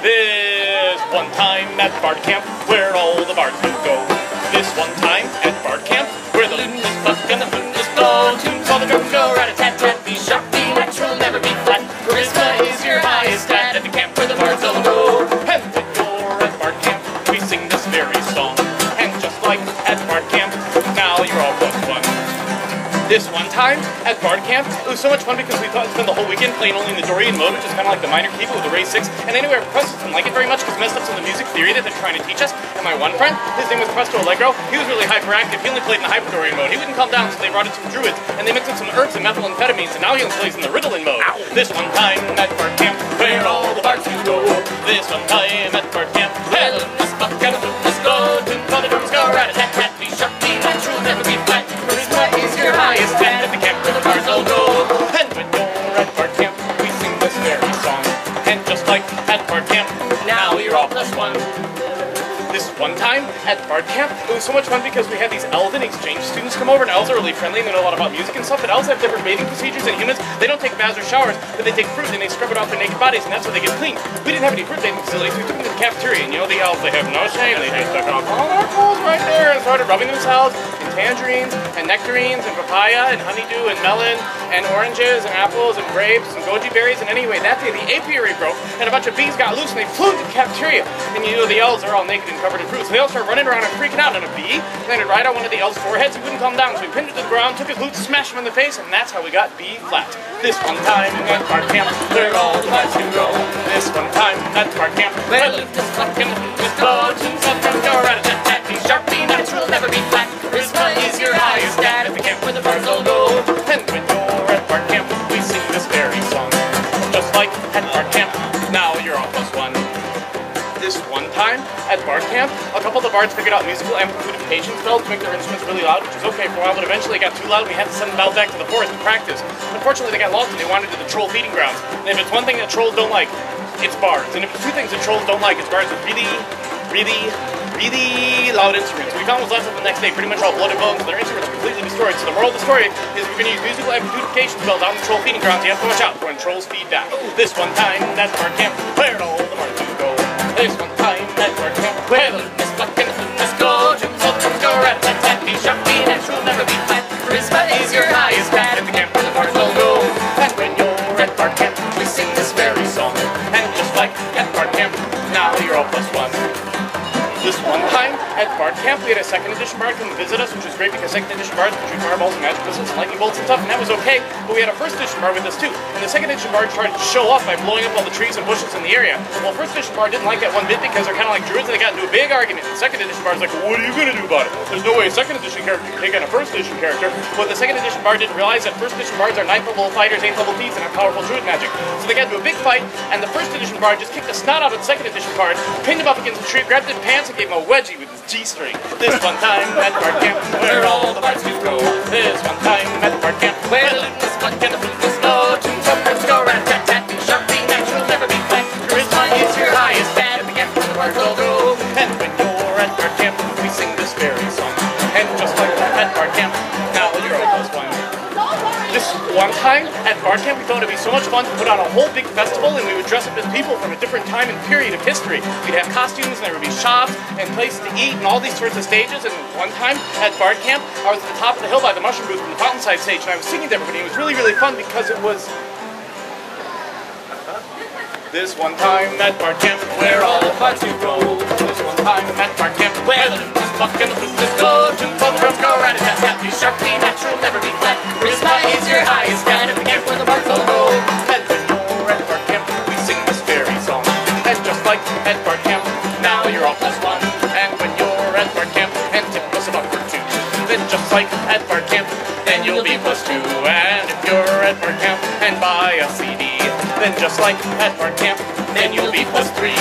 This one time at Bard Camp, where all the bards do go. This one time at Bard Camp, where the loon is pluck and the flute is blow. Tunes all the drums go, rat-a-tat-tat, be sharp, be natural, never be flat. Charisma is your highest stat at the camp where the bards all go. And when you're at Bard Camp, we sing this very song. And just like at Bard Camp, now you're all plus one. This one time at Bard Camp, it was so much fun because we thought we'd spend the whole weekend playing only in the Dorian mode, which is kind of like the minor key with the Ray 6. And anyway, our professors didn't like it very much because it messed up some of the music theory that they're trying to teach us. And my one friend, his name was Presto Allegro, he was really hyperactive. He only played in the Hyperdorian mode. He wouldn't calm down, so they brought in some druids, and they mixed in some herbs and methamphetamines, and now he only plays in the Ritalin mode. Ow. This one time at Bard Camp, where all the bards do go. This one time at Bard Camp, where the loon is pluck and the flute is blow. Tunes all the drums go, rat-a-tat-tat, be sharp, be natural, never be flat. Charisma is your highest stat at the camp where the bards all go. And when you're at Bard Camp, we sing this very song. And just like at Bard Camp, now you're all plus one. This one time at Bard Camp, it was so much fun because we had these elven exchange students come over, and elves are really friendly and they know a lot about music and stuff, but elves have different bathing procedures than humans. They don't take baths or showers, but they take fruit and they scrub it off their naked bodies, and that's how they get clean. We didn't have any fruit bathing facilities, so we took them to the cafeteria, and you know the elves, they have no shame, they just took off all their clothes right there and started rubbing themselves in tangerines and nectarines and papaya and honeydew and melon and oranges and apples and grapes and goji berries. And anyway, that day the apiary broke and a bunch of bees got loose and they flew into the cafeteria. And you know the elves are all naked and covered in fruit, so they all started running around and freaking out. And a bee landed right on one of the elves' foreheads. He wouldn't come down, so we pinned it to the ground, took his lute, smashed him in the face, and that's how we got B flat. This one time at Bard Camp, where all the bards do go. This one time at Bard Camp, where the lute is pluck and the flute is blow. Tunes all the drums go, rat-a-tat-tat, be sharp, be natural, never be flat. Charisma is your highest stat at the camp where the bards all go. And when you're at Bard Camp, we sing this very song. Just like at Bard Camp, now you're all plus one. This one time at Bard Camp, a couple of the bards figured out musical amplification spells to make their instruments really loud, which was okay for a while, but eventually it got too loud and we had to send them out back to the forest to practice. Unfortunately, they got lost and they wandered to the troll feeding grounds. And if it's one thing that trolls don't like, it's bards. And if it's two things that trolls don't like, it's bards with really loud instruments. We found those last up the next day, pretty much all blood and bones, and their instruments were completely destroyed. So the moral of the story is we're going to use musical amplification spells out in the troll feeding grounds. You have to watch out when trolls feed back. This one time at Bard Camp, where all the bards do go. This one time at Bard Camp, where the loon is pluck and the flute is go. Tunes all the drums go, rat-a-tat-tat, be sharp, be natural, never be flat. Charisma is your highest stat at the camp where the bards all go. And when you're at Bard Camp, we sing this very song. And just like at Bard Camp, now you're all plus one. This one time at Bard Camp, we had a 2nd edition bard come visit us, which was great because 2nd edition bards could shoot fireballs and magic missiles and lightning bolts and stuff, and that was okay, but we had a 1st edition bard with us too. And the 2nd edition bard tried to show off by blowing up all the trees and bushes in the area. Well, 1st edition bard didn't like that one bit because they're kind of like druids, and they got into a big argument. And the 2nd edition bard's like, well, what are you going to do about it? There's no way a 2nd edition character can take on a 1st edition character. But the 2nd edition bard didn't realize that 1st edition bards are 9th level fighters, 8th level thieves, and have powerful druid magic. So they got into a big fight, and the 1st edition bard just kicked the snot out of the 2nd edition bard, pinned him up against the tree, grabbed his pants, and gave him a wedgie with his G-string. This one time at Bard Camp, where all the bards do go. This one time at Bard Camp, where the loon is pluck and the flute is blow. Tunes all the drums go, rat-a-tat-tat, be sharp, be natural, never be flat. Charisma is your highest stat at the camp where the bards all go. And when you're at Bard Camp, we sing this very song. And just like at Bard Camp, now you're all plus one. This one time at Bard Camp, we thought it'd be so much fun to put on a whole big festival, and we would dress up as people from a different time and period of history. We'd have costumes, and there would be shops and places to eat and all these sorts of stages. And one time at Bard Camp, I was at the top of the hill by the mushroom booth from the Fountainside stage, and I was singing to everybody. It was really, really fun because it was this one time at Bard Camp, where all the bards do go. This one time at Bard Camp, where the loon is pluck and the flute is go. Tunes all the drums go, rat-a-tat-tat, be sharp, be natural, never be flat. Charisma is your highest stat at the camp where the bards all go. And when you're at Bard Camp, we sing this very song. And just like at Bard Camp, now you're all plus one. And when you're at Bard Camp, and tip us a buck or two, then just like at Bard Camp, then you'll be plus two. And if you're at Bard Camp and buy a CD, then just like at Bard Camp, then you'll be plus three.